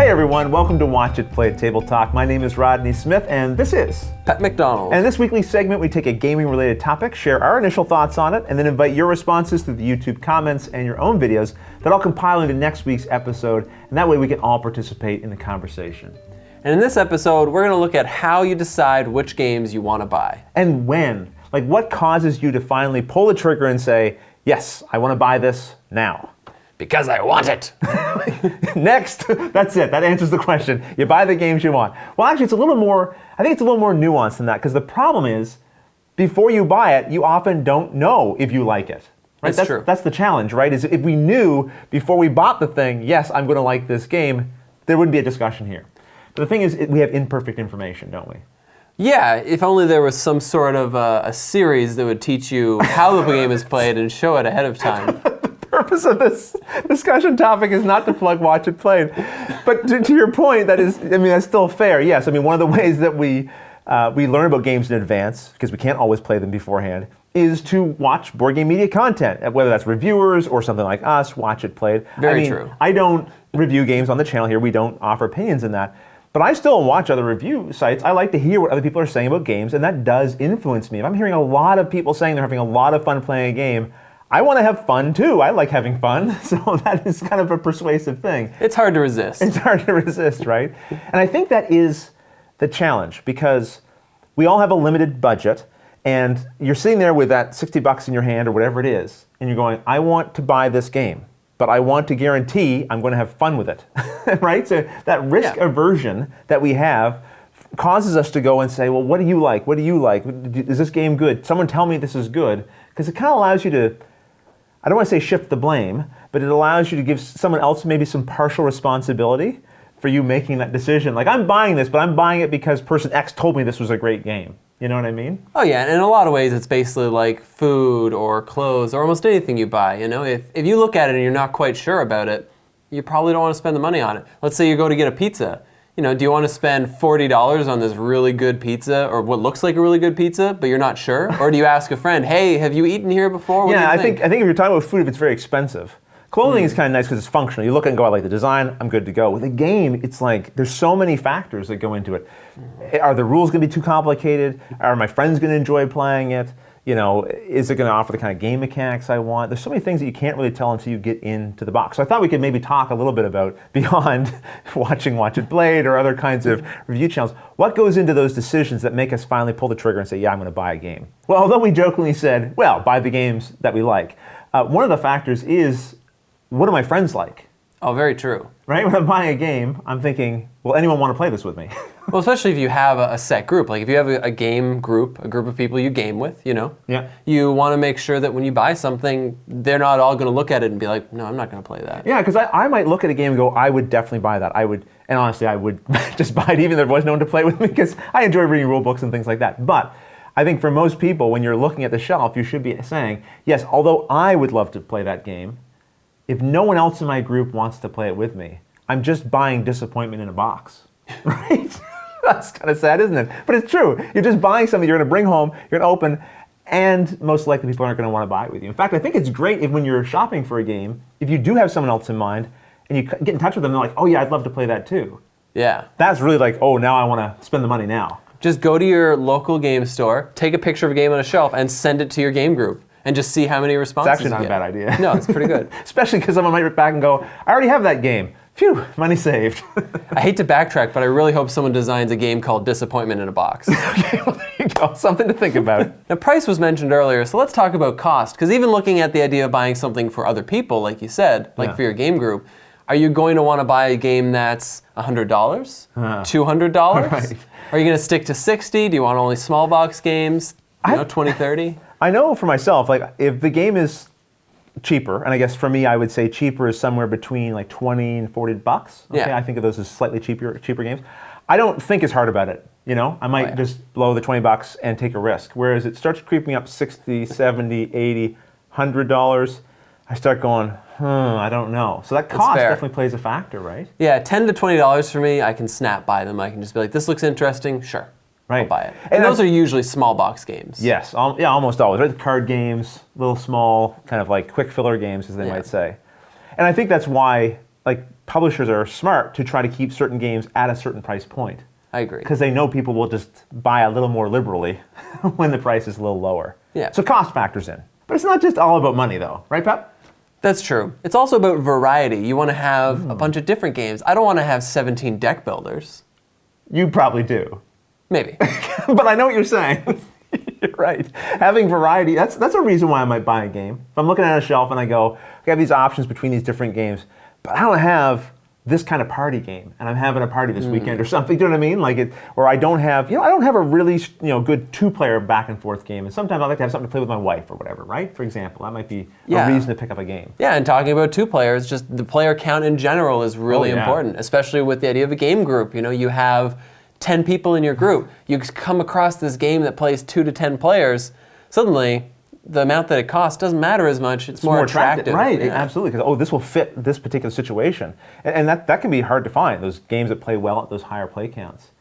Hey everyone, welcome to Watch It Play Table Talk. My name is Rodney Smith and this is Pat McDonald. And in this weekly segment, we take a gaming-related topic, share our initial thoughts on it, and then invite your responses through the YouTube comments and your own videos that I'll compile into next week's episode, and that way we can all participate in the conversation. And in this episode, we're going to look at how you decide which games you want to buy. And when. Like, what causes you to finally pull the trigger and say, yes, I want to buy this now? Because I want it. Next, that's it. That answers the question. You buy the games you want. Well, actually, I think it's a little more nuanced than that, because the problem is, before you buy it, you often don't know if you like it. Right? That's true. That's the challenge, right? Is if we knew before we bought the thing, yes, I'm going to like this game, there wouldn't be a discussion here. But the thing is, we have imperfect information, don't we? Yeah, if only there was some sort of a series that would teach you how the game is played and show it ahead of time. The purpose of this discussion topic is not to plug Watch It Played. But to your point, that's still fair. Yes, one of the ways that we learn about games in advance, because we can't always play them beforehand, is to watch board game media content, whether that's reviewers or something like us, Watch It Played. Very true. I don't review games on the channel here. We don't offer opinions in that. But I still watch other review sites. I like to hear what other people are saying about games, and that does influence me. If I'm hearing a lot of people saying they're having a lot of fun playing a game, I want to have fun too. I like having fun, so that is kind of a persuasive thing. It's hard to resist. It's hard to resist, right? And I think that is the challenge, because we all have a limited budget, and you're sitting there with that $60 in your hand or whatever it is, and you're going, I want to buy this game, but I want to guarantee I'm going to have fun with it, right? So that risk aversion that we have causes us to go and say, well, what do you like? What do you like? Is this game good? Someone tell me this is good. Because it kind of allows you to, I don't want to say shift the blame, but it allows you to give someone else maybe some partial responsibility for you making that decision. Like, I'm buying this, but I'm buying it because person X told me this was a great game. You know what I mean? Oh yeah, and in a lot of ways it's basically like food or clothes or almost anything you buy. If you look at it and you're not quite sure about it, you probably don't want to spend the money on it. Let's say you go to get a pizza. Do you want to spend $40 on this really good pizza or what looks like a really good pizza, but you're not sure? Or do you ask a friend, hey, have you eaten here before? What do you think? I think if you're talking about food, if it's very expensive. Clothing is kind of nice because it's functional. You look and go, I like the design, I'm good to go. With a game, it's like, there's so many factors that go into it. Are the rules going to be too complicated? Are my friends going to enjoy playing it? Is it going to offer the kind of game mechanics I want? There's so many things that you can't really tell until you get into the box. So I thought we could maybe talk a little bit about, beyond watching Watch It Played or other kinds of review channels, what goes into those decisions that make us finally pull the trigger and say, yeah, I'm going to buy a game. Well, although we jokingly said, well, buy the games that we like, one of the factors is, what do my friends like? Oh, very true. Right? When I'm buying a game, I'm thinking, will anyone want to play this with me? Well, especially if you have a set group. Like if you have a game group, a group of people you game with, Yeah. You want to make sure that when you buy something, they're not all going to look at it and be like, no, I'm not going to play that. Yeah, because I might look at a game and go, I would definitely buy that. And honestly, I would just buy it even if there was no one to play with me, because I enjoy reading rule books and things like that. But I think for most people, when you're looking at the shelf, you should be saying, yes, although I would love to play that game, if no one else in my group wants to play it with me, I'm just buying disappointment in a box, right? That's kind of sad, isn't it? But it's true. You're just buying something you're going to bring home, you're going to open, and most likely people aren't going to want to buy it with you. In fact, I think it's great if when you're shopping for a game, if you do have someone else in mind, and you get in touch with them, they're like, oh yeah, I'd love to play that too. Yeah. That's really like, oh, now I want to spend the money now. Just go to your local game store, take a picture of a game on a shelf, and send it to your game group. And just see how many responses It's actually not a bad idea. No, it's pretty good. Especially because someone might rip back and go, I already have that game. Phew, money saved. I hate to backtrack, but I really hope someone designs a game called Disappointment in a Box. Okay, well, there you go. Something to think about. Now, price was mentioned earlier, so let's talk about cost. Because even looking at the idea of buying something for other people, like you said, for your game group, are you going to want to buy a game that's $100? $200? Right. Are you going to stick to 60? Do you want only small box games? 20, 30? I know for myself, like if the game is cheaper, and I guess for me, I would say cheaper is somewhere between like 20 and $40. Okay, Yeah. I think of those as slightly cheaper games. I don't think as hard about it. I might just blow the $20 and take a risk. Whereas it starts creeping up $60, $70, $80, $100. I start going, I don't know. So that cost definitely plays a factor, right? Yeah, $10 to $20 for me, I can snap buy them. I can just be like, this looks interesting, sure. Right. I'll buy it. And those are usually small box games. Yes, almost always. Right? The card games, little small, kind of like quick filler games, as they might say. And I think that's why like publishers are smart to try to keep certain games at a certain price point I agree. because they know people will just buy a little more liberally when the price is a little lower. Yeah. So cost factors in. But it's not just all about money, though, right, Pep? That's true. It's also about variety. You want to have a bunch of different games. I don't want to have 17 deck builders. You probably do. Maybe. But I know what you're saying. You're right. Having variety, that's a reason why I might buy a game. If I'm looking at a shelf and I go, I have these options between these different games, but I don't have this kind of party game, and I'm having a party this weekend or something. Do you know what I mean? Like it, or I don't have, I don't have a really, good two-player back and forth game. And sometimes I like to have something to play with my wife or whatever, right? For example, that might be Yeah. a reason to pick up a game. Yeah, and talking about two players, just the player count in general is really yeah. important, especially with the idea of a game group. You have 10 people in your group. You come across this game that plays 2 to 10 players, suddenly the amount that it costs doesn't matter as much. It's more attractive. Right, Yeah. absolutely. Because, this will fit this particular situation. And that can be hard to find, those games that play well at those higher play counts.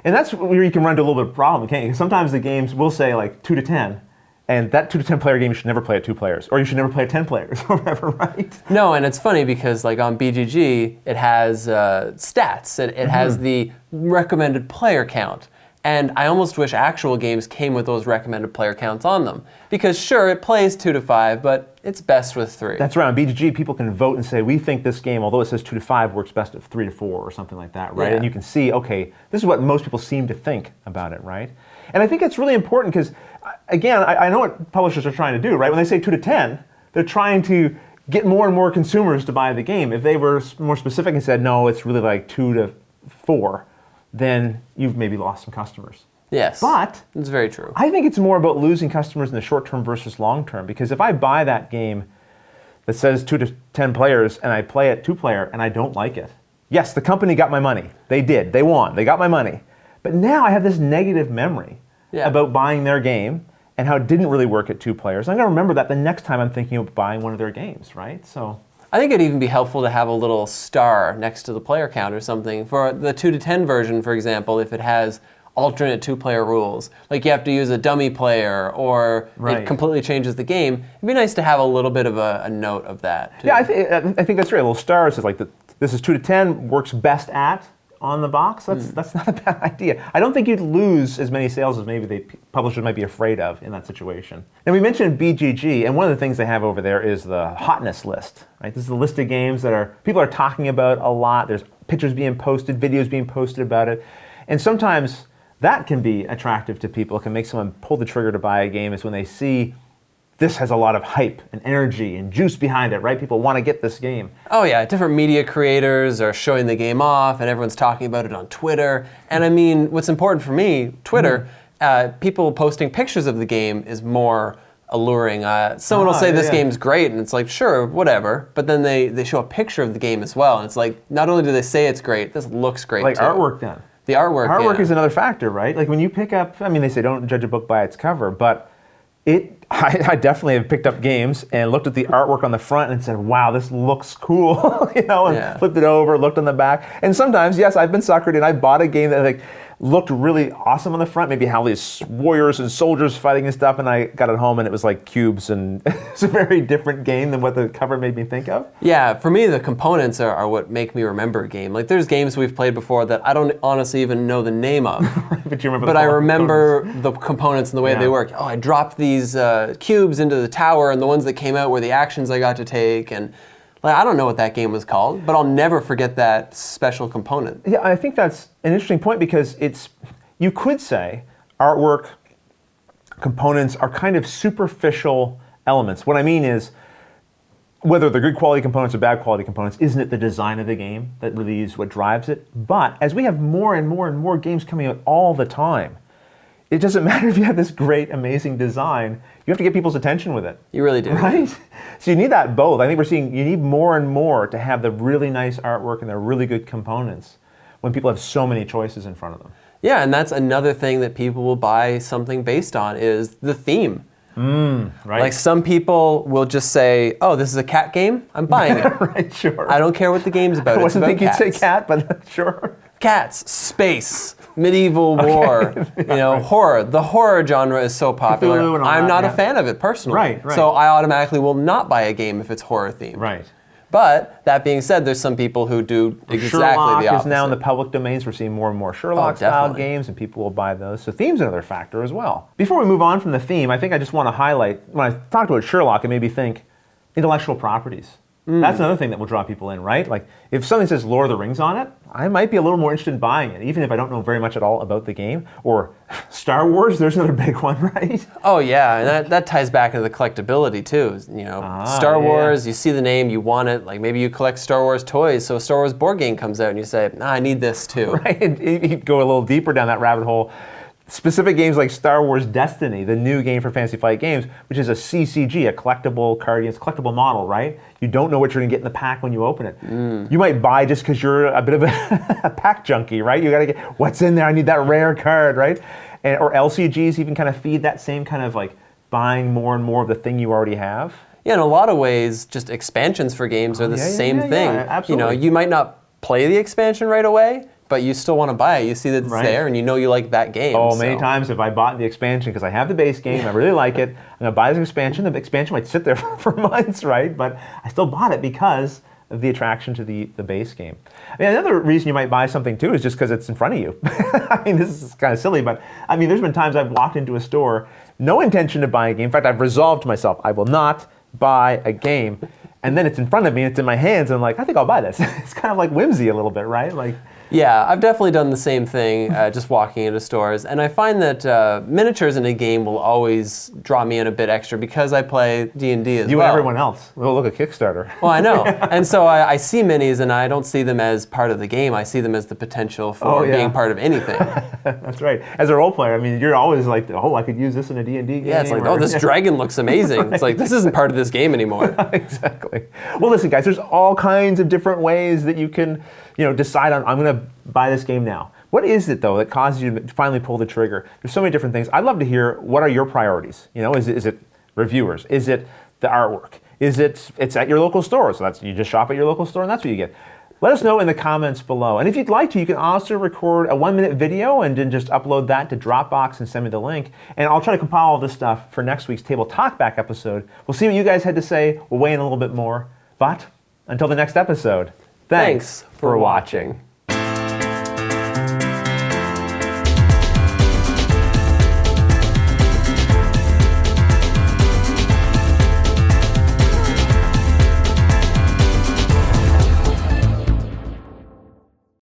And that's where you can run into a little bit of a problem, can't you? 'Cause sometimes the games will say like 2 to 10, and that 2 to 10 player game you should never play at 2 players, or you should never play at 10 players, or whatever, right? No, and it's funny because like on BGG, it has stats. It has the recommended player count. And I almost wish actual games came with those recommended player counts on them. Because sure, it plays 2 to 5, but it's best with 3. That's right. On BGG, people can vote and say, we think this game, although it says 2 to 5, works best at 3 to 4 or something like that, right? Yeah. And you can see, okay, this is what most people seem to think about it, right? And I think it's really important because, again, I know what publishers are trying to do, right? When they say 2 to 10, they're trying to get more and more consumers to buy the game. If they were more specific and said, no, it's really like 2 to 4, then you've maybe lost some customers. Yes. But it's very true. I think it's more about losing customers in the short term versus long term, because if I buy that game that says 2 to 10 players and I play it 2 player and I don't like it, yes, the company got my money. They did. They won. They got my money. But now I have this negative memory about buying their game and how it didn't really work at 2 players. I'm going to remember that the next time I'm thinking of buying one of their games, right? So I think it'd even be helpful to have a little star next to the player count or something. For the 2 to 10 version, for example, if it has alternate 2-player rules, like you have to use a dummy player or Right. it completely changes the game, it'd be nice to have a little bit of a note of that, too. yeah, I think that's right. A little star says like this is 2 to 10, works best at on the box. That's not a bad idea. I don't think you'd lose as many sales as maybe publishers might be afraid of in that situation. And we mentioned BGG, and one of the things they have over there is the hotness list. Right, this is the list of games that people are talking about a lot. There's pictures being posted, videos being posted about it, and sometimes that can be attractive to people. It can make someone pull the trigger to buy a game is when they see this has a lot of hype and energy and juice behind it, right? People want to get this game. Oh yeah, different media creators are showing the game off and everyone's talking about it on Twitter. And I mean, what's important for me, Twitter, people posting pictures of the game is more alluring. Someone will say this game's great and it's like, sure, whatever. But then they show a picture of the game as well. And it's like, not only do they say it's great, this looks great Like too. artwork then. The artwork, Artwork yeah. is another factor, right? Like when you pick up, I mean, they say don't judge a book by its cover, but I definitely have picked up games and looked at the artwork on the front and said, wow, this looks cool, and flipped it over, looked on the back. And sometimes, yes, I've been suckered and I bought a game that looked really awesome on the front, maybe how these warriors and soldiers fighting and stuff, and I got it home and it was like cubes, and it's a very different game than what the cover made me think of. Yeah, for me, the components are what make me remember a game. Like, there's games we've played before that I don't honestly even know the name of. But you remember But the I remember the components and the way they work. Oh, I dropped these cubes into the tower, and the ones that came out were the actions I got to take, and I don't know what that game was called, but I'll never forget that special component. Yeah, I think that's an interesting point because you could say artwork components are kind of superficial elements. What I mean is, whether they're good quality components or bad quality components, isn't it the design of the game that really is what drives it? But as we have more and more and more games coming out all the time, it doesn't matter if you have this great, amazing design, you have to get people's attention with it. You really do. Right? So you need that both. I think we're seeing you need more and more to have the really nice artwork and the really good components when people have so many choices in front of them. Yeah, and that's another thing that people will buy something based on is the theme. Right. Like some people will just say, oh, this is a cat game? I'm buying it. Right, sure. I don't care what the game's about. I It's wasn't about thinking you'd cats. say cat, but sure. Cats, space, medieval war, horror. The horror genre is so popular. Cthulhu and all I'm that, not yeah. a fan of it personally. Right. So I automatically will not buy a game if it's horror themed. Right. But that being said, there's some people who do exactly Sherlock the opposite. is now in the public domain, so we're seeing more and more Sherlock-style definitely. games, and people will buy those. So theme's another factor as well. Before we move on from the theme, I think I just want to highlight, when I talked about Sherlock, it made me think intellectual properties. That's another thing that will draw people in, right? Like, if something says Lord of the Rings on it, I might be a little more interested in buying it, even if I don't know very much at all about the game. Or Star Wars, there's another big one, right? Oh yeah, and that ties back into the collectability too. You know, Star yeah. Wars, you see the name, you want it. Like maybe you collect Star Wars toys, so a Star Wars board game comes out and you say, I need this too. Right? And you go a little deeper down that rabbit hole. Specific games like Star Wars Destiny, the new game for Fantasy Flight Games, which is a CCG, a collectible card games, collectible model, right? You don't know what you're going to get in the pack when you open it. You might buy just because you're a bit of a pack junkie, right? You got to get, what's in there? I need that rare card, right? And, or LCGs even kind of feed that same kind of like buying more and more of the thing you already have. Yeah, in a lot of ways, just expansions for games are the same thing. Absolutely. You know, you might not play the expansion right away, but you still want to buy it. You see that it's there, and you know you like that game. Oh, many times have I bought the expansion because I have the base game, I really like it, I'm going to buy this expansion. The expansion might sit there for months, right? But I still bought it because of the attraction to the base game. I mean, another reason you might buy something too is just because it's in front of you. I mean, this is kind of silly, but I mean, there's been times I've walked into a store, no intention to buy a game. In fact, I've resolved to myself, I will not buy a game. And then it's in front of me, it's in my hands, and I'm like, I think I'll buy this. It's kind of like whimsy a little bit, right? Like, yeah, I've definitely done the same thing, just walking into stores. And I find that miniatures in a game will always draw me in a bit extra because I play D&D as you well. and everyone else. We'll look at Kickstarter. Well, I know. And so I see minis and I don't see them as part of the game. I see them as the potential for being part of anything. That's right. As a role player, I mean, you're always like, oh, I could use this in a D&D game. Yeah, it's like, or- oh, this dragon looks amazing. It's like, this isn't part of this game anymore. Exactly. Well, listen, guys, there's all kinds of different ways that you can, decide on, I'm going to buy this game now. What is it, though, that causes you to finally pull the trigger? There's so many different things. I'd love to hear, what are your priorities? Is it reviewers? Is it the artwork? Is it's at your local store? So you just shop at your local store and that's what you get. Let us know in the comments below. And if you'd like to, you can also record a 1-minute video and then just upload that to Dropbox and send me the link. And I'll try to compile all this stuff for next week's Table Talkback episode. We'll see what you guys had to say. We'll weigh in a little bit more. But until the next episode, thanks for watching.